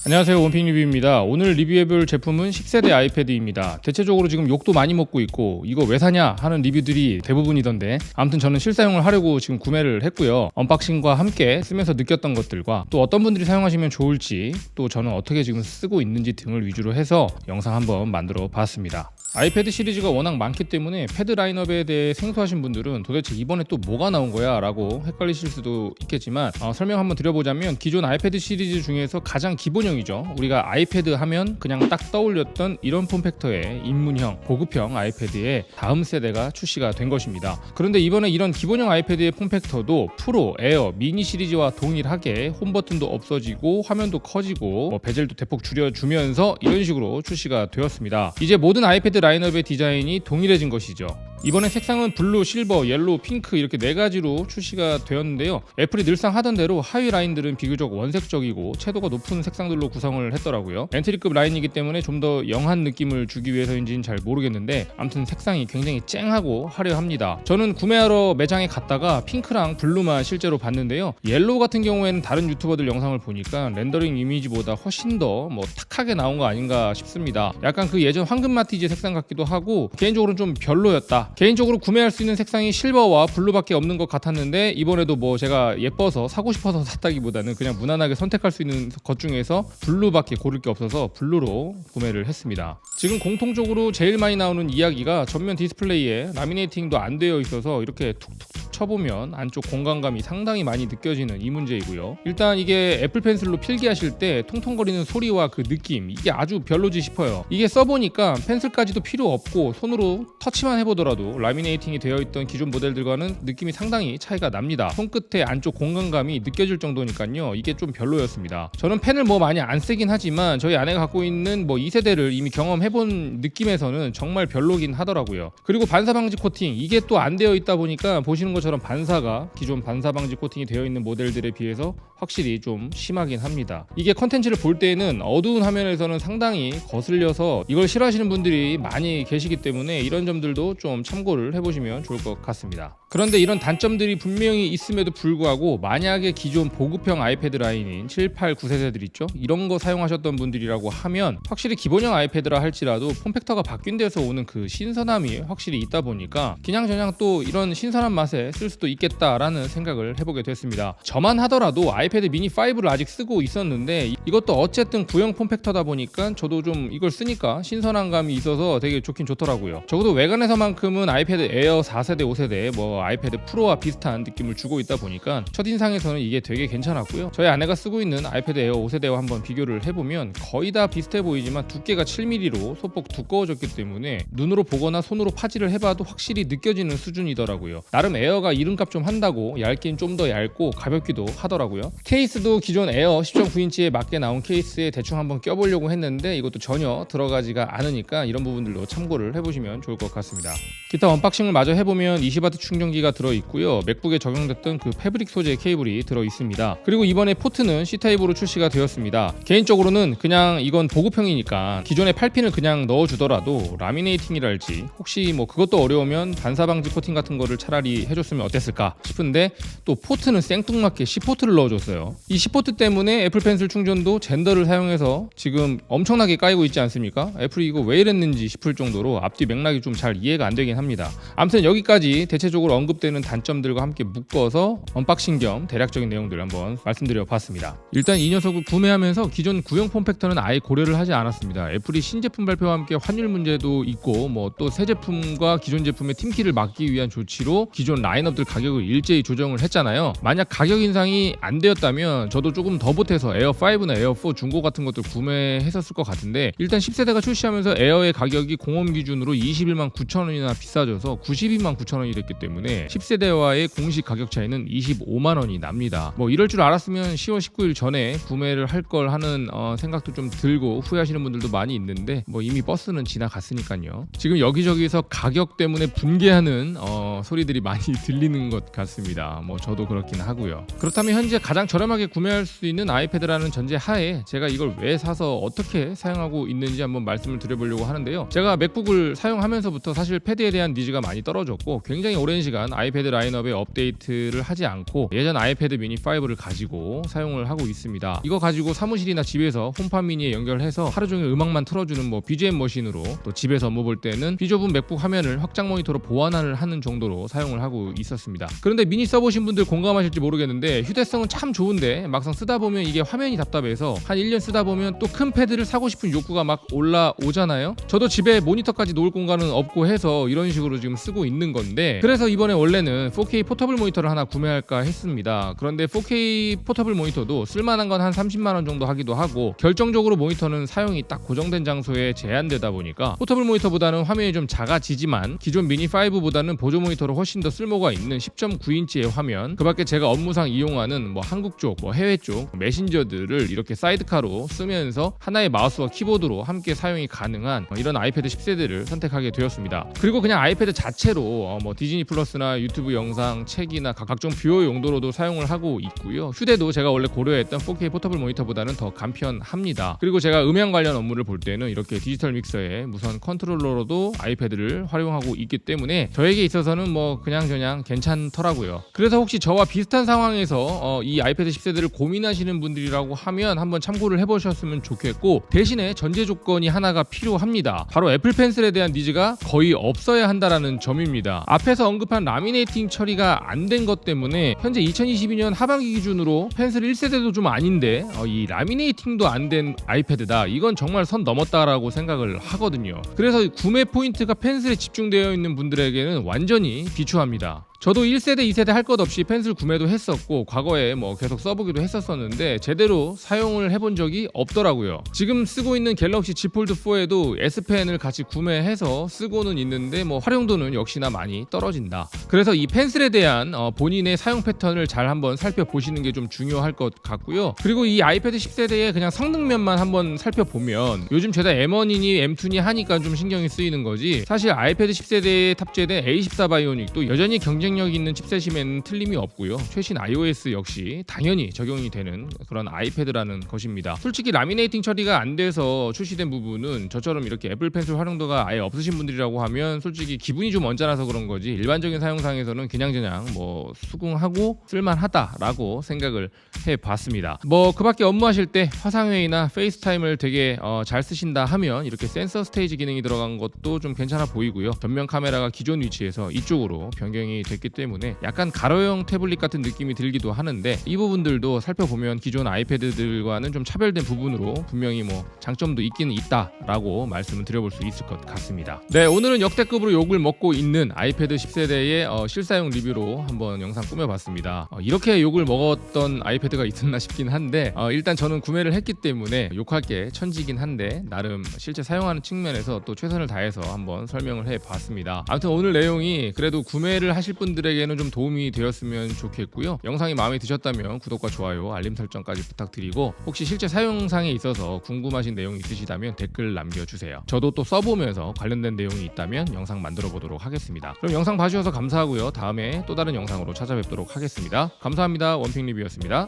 안녕하세요, 원픽 리뷰입니다. 오늘 리뷰해볼 제품은 10세대 아이패드입니다. 대체적으로 지금 욕도 많이 먹고 있고 이거 왜 사냐 하는 리뷰들이 대부분이던데, 아무튼 저는 실사용을 하려고 지금 구매를 했고요. 언박싱과 함께 쓰면서 느꼈던 것들과 또 어떤 분들이 사용하시면 좋을지, 또 저는 어떻게 지금 쓰고 있는지 등을 위주로 해서 영상 한번 만들어 봤습니다. 아이패드 시리즈가 워낙 많기 때문에 패드 라인업에 대해 생소하신 분들은 도대체 이번에 또 뭐가 나온 거야 라고 헷갈리실 수도 있겠지만, 설명 한번 드려보자면 기존 아이패드 시리즈 중에서 가장 기본형이죠. 우리가 아이패드 하면 그냥 딱 떠올렸던 이런 폼팩터의 입문형, 보급형 아이패드의 다음 세대가 출시가 된 것입니다. 그런데 이번에 이런 기본형 아이패드의 폼팩터도 프로, 에어, 미니 시리즈와 동일하게 홈 버튼도 없어지고 화면도 커지고 베젤도 대폭 줄여주면서 이런 식으로 출시가 되었습니다. 이제 모든 아이패드 라인업의 디자인이 동일해진 것이죠. 이번에 색상은 블루, 실버, 옐로우, 핑크 이렇게 4가지로 출시가 되었는데요. 애플이 늘상 하던 대로 하위 라인들은 비교적 원색적이고 채도가 높은 색상들로 구성을 했더라고요. 엔트리급 라인이기 때문에 좀 더 영한 느낌을 주기 위해서인지는 잘 모르겠는데, 아무튼 색상이 굉장히 쨍하고 화려합니다. 저는 구매하러 매장에 갔다가 핑크랑 블루만 실제로 봤는데요. 옐로우 같은 경우에는 다른 유튜버들 영상을 보니까 렌더링 이미지보다 훨씬 더 탁하게 나온 거 아닌가 싶습니다. 약간 그 예전 황금 마티즈 색상 같기도 하고 개인적으로는 좀 별로였다. 개인적으로 구매할 수 있는 색상이 실버와 블루밖에 없는 것 같았는데, 이번에도 제가 예뻐서 사고 싶어서 샀다기보다는 그냥 무난하게 선택할 수 있는 것 중에서 블루밖에 고를 게 없어서 블루로 구매를 했습니다. 지금 공통적으로 제일 많이 나오는 이야기가 전면 디스플레이에 라미네이팅도 안 되어 있어서 이렇게 툭툭툭 쳐보면 안쪽 공간감이 상당히 많이 느껴지는 이 문제이고요. 일단 이게 애플 펜슬로 필기하실 때 통통거리는 소리와 그 느낌, 이게 아주 별로지 싶어요. 이게 써보니까 펜슬까지도 필요 없고 손으로 터치만 해보더라도 라미네이팅이 되어 있던 기존 모델들과는 느낌이 상당히 차이가 납니다. 손끝의 안쪽 공간감이 느껴질 정도니까요. 이게 좀 별로였습니다. 저는 펜을 많이 안 쓰긴 하지만 저희 아내가 갖고 있는 2세대를 이미 경험해본 느낌에서는 정말 별로긴 하더라고요. 그리고 반사방지 코팅, 이게 또 안 되어 있다 보니까 보시는 것처럼 반사가 기존 반사방지 코팅이 되어 있는 모델들에 비해서 확실히 좀 심하긴 합니다. 이게 컨텐츠를 볼 때는 어두운 화면에서는 상당히 거슬려서 이걸 싫어하시는 분들이 많이 계시기 때문에 이런 점들도 좀 참고를 해보시면 좋을 것 같습니다. 그런데 이런 단점들이 분명히 있음에도 불구하고, 만약에 기존 보급형 아이패드 라인인 7, 8, 9세대들 있죠? 이런 거 사용하셨던 분들이라고 하면 확실히 기본형 아이패드라 할지라도 폼팩터가 바뀐 데서 오는 그 신선함이 확실히 있다 보니까 그냥저냥 또 이런 신선한 맛에 쓸 수도 있겠다라는 생각을 해보게 됐습니다. 저만 하더라도 아이패드 미니 5를 아직 쓰고 있었는데, 이것도 어쨌든 구형 폼팩터다 보니까 저도 좀 이걸 쓰니까 신선한 감이 있어서 되게 좋긴 좋더라고요. 적어도 외관에서만큼은 아이패드 에어 4세대, 5세대 아이패드 프로와 비슷한 느낌을 주고 있다 보니까 첫인상에서는 이게 되게 괜찮았고요. 저희 아내가 쓰고 있는 아이패드 에어 5세대와 한번 비교를 해보면 거의 다 비슷해 보이지만 두께가 7mm로 소폭 두꺼워졌기 때문에 눈으로 보거나 손으로 파지를 해봐도 확실히 느껴지는 수준이더라고요. 나름 에어가 이름값 좀 한다고 얇긴 좀 더 얇고 가볍기도 하더라고요. 케이스도 기존 에어 10.9인치에 맞게 나온 케이스에 대충 한번 껴보려고 했는데 이것도 전혀 들어가지가 않으니까 이런 부분들도 참고를 해보시면 좋을 것 같습니다. 기타 언박싱을 마저 해보면 20W 충전기가 들어있고요. 맥북에 적용됐던 그 패브릭 소재 케이블이 들어있습니다. 그리고 이번에 포트는 C타입으로 출시가 되었습니다. 개인적으로는 그냥 이건 보급형이니까 기존에 8핀을 그냥 넣어주더라도 라미네이팅이랄지 혹시 그것도 어려우면 반사방지 코팅 같은 거를 차라리 해줬으면 어땠을까 싶은데, 또 포트는 생뚱맞게 C포트를 넣어줬어요. 이 C포트 때문에 애플 펜슬 충전도 젠더를 사용해서 지금 엄청나게 까이고 있지 않습니까? 애플이 이거 왜 이랬는지 싶을 정도로 앞뒤 맥락이 좀 잘 이해가 안 되긴 합니다. 아무튼 여기까지 대체적으로 언급되는 단점들과 함께 묶어서 언박싱 겸 대략적인 내용들을 한번 말씀드려 봤습니다. 일단 이 녀석을 구매하면서 기존 구형 폼팩터는 아예 고려를 하지 않았습니다. 애플이 신제품 발표와 함께 환율 문제도 있고 또 새 제품과 기존 제품의 팀키를 막기 위한 조치로 기존 라인업들 가격을 일제히 조정을 했잖아요. 만약 가격 인상이 안 되었다면 저도 조금 더 보태서 에어 5나 에어 4 중고 같은 것들 구매했었을 것 같은데, 일단 10세대가 출시하면서 에어의 가격이 공홈 기준으로 21만 9천 원이나 비싸져서 92만 9천 원이 됐기 때문에 10세대와의 공식 가격 차이는 25만 원이 납니다. 이럴 줄 알았으면 10월 19일 전에 구매를 할 걸 하는 생각도 좀 들고 후회하시는 분들도 많이 있는데, 이미 버스는 지나갔으니까요. 지금 여기저기서 가격 때문에 분개하는 소리들이 많이 들리는 것 같습니다. 저도 그렇긴 하고요. 그렇다면 현재 가장 저렴하게 구매할 수 있는 아이패드라는 전제 하에 제가 이걸 왜 사서 어떻게 사용하고 있는지 한번 말씀을 드려보려고 하는데요. 제가 맥북을 사용하면서부터 사실 패드에 대한 니즈가 많이 떨어졌고 굉장히 오랜 시간 시간 아이패드 라인업에 업데이트를 하지 않고 예전 아이패드 미니 5를 가지고 사용을 하고 있습니다. 이거 가지고 사무실이나 집에서 홈팟 미니에 연결해서 하루 종일 음악만 틀어주는 BGM 머신으로, 또 집에서 업무 볼 때는 비좁은 맥북 화면을 확장 모니터로 보완을 하는 정도로 사용을 하고 있었습니다. 그런데 미니 써보신 분들 공감하실지 모르겠는데 휴대성은 참 좋은데 막상 쓰다 보면 이게 화면이 답답해서 한 1년 쓰다 보면 또 큰 패드를 사고 싶은 욕구가 막 올라오잖아요. 저도 집에 모니터까지 놓을 공간은 없고 해서 이런 식으로 지금 쓰고 있는 건데, 그래서 이번에 원래는 4K 포터블 모니터를 하나 구매할까 했습니다. 그런데 4K 포터블 모니터도 쓸만한 건 한 30만원 정도 하기도 하고, 결정적으로 모니터는 사용이 딱 고정된 장소에 제한되다 보니까 포터블 모니터보다는 화면이 좀 작아지지만 기존 미니 5보다는 보조 모니터로 훨씬 더 쓸모가 있는 10.9인치의 화면, 그 밖에 제가 업무상 이용하는 한국 쪽, 해외 쪽 메신저들을 이렇게 사이드카로 쓰면서 하나의 마우스와 키보드로 함께 사용이 가능한 이런 아이패드 10세대를 선택하게 되었습니다. 그리고 그냥 아이패드 자체로 디즈니 플러스나 유튜브 영상, 책이나 각종 뷰어 용도로도 사용을 하고 있고요. 휴대도 제가 원래 고려했던 4K 포터블 모니터보다는 더 간편합니다. 그리고 제가 음향 관련 업무를 볼 때는 이렇게 디지털 믹서에 무선 컨트롤러로도 아이패드를 활용하고 있기 때문에 저에게 있어서는 그냥 괜찮더라고요. 그래서 혹시 저와 비슷한 상황에서 이 아이패드 10세대를 고민하시는 분들이라고 하면 한번 참고를 해보셨으면 좋겠고, 대신에 전제 조건이 하나가 필요합니다. 바로 애플 펜슬에 대한 니즈가 거의 없어야 한다라는 점입니다. 앞에서 언급한 라미네이팅 처리가 안 된 것 때문에 현재 2022년 하반기 기준으로 펜슬 1세대도 좀 아닌데 이 라미네이팅도 안 된 아이패드다, 이건 정말 선 넘었다라고 생각을 하거든요. 그래서 구매 포인트가 펜슬에 집중되어 있는 분들에게는 완전히 비추합니다. 저도 1세대, 2세대 할 것 없이 펜슬 구매도 했었고 과거에 계속 써보기도 했었는데 제대로 사용을 해본 적이 없더라고요. 지금 쓰고 있는 갤럭시 Z 폴드 4에도 S펜을 같이 구매해서 쓰고는 있는데 활용도는 역시나 많이 떨어진다. 그래서 이 펜슬에 대한 본인의 사용 패턴을 잘 한번 살펴보시는 게 좀 중요할 것 같고요. 그리고 이 아이패드 10세대의 그냥 성능면만 한번 살펴보면 요즘 죄다 M1이니 M2니 하니까 좀 신경이 쓰이는 거지, 사실 아이패드 10세대에 탑재된 A14 바이오닉도 여전히 경쟁력 있는 칩셋임에는 틀림이 없고요. 최신 iOS 역시 당연히 적용이 되는 그런 아이패드라는 것입니다. 솔직히 라미네이팅 처리가 안 돼서 출시된 부분은 저처럼 이렇게 애플 펜슬 활용도가 아예 없으신 분들이라고 하면 솔직히 기분이 좀 언짢아서 그런 거지, 일반적인 사용상에서는 그냥 수긍하고 쓸만하다라고 생각을 해봤습니다. 그 밖에 업무하실 때 화상회의나 페이스타임을 되게 잘 쓰신다 하면 이렇게 센서 스테이지 기능이 들어간 것도 좀 괜찮아 보이고요. 전면 카메라가 기존 위치에서 이쪽으로 변경이 됐기 때문에 약간 가로형 태블릿 같은 느낌이 들기도 하는데, 이 부분들도 살펴보면 기존 아이패드들과는 좀 차별된 부분으로 분명히 장점도 있기는 있다라고 말씀을 드려볼 수 있을 것 같습니다. 네, 오늘은 역대급으로 욕을 먹고 있는 아이패드 10세대의 실사용 리뷰로 한번 영상 꾸며봤습니다. 이렇게 욕을 먹었던 아이패드가 있었나 싶긴 한데 일단 저는 구매를 했기 때문에 욕할 게 천지긴 한데 나름 실제 사용하는 측면에서 또 최선을 다해서 한번 설명을 해봤습니다. 아무튼 오늘 내용이 그래도 구매를 하실 분들에게는 좀 도움이 되었으면 좋겠고요. 영상이 마음에 드셨다면 구독과 좋아요, 알림 설정까지 부탁드리고, 혹시 실제 사용상에 있어서 궁금하신 내용이 있으시다면 댓글 남겨주세요. 저도 또 써보면서 관련된 내용이 있다면 영상 만들어 보도록 하겠습니다. 그럼 영상 봐주셔서 감사하고요. 다음에 또 다른 영상으로 찾아뵙도록 하겠습니다. 감사합니다. 원픽 리뷰였습니다.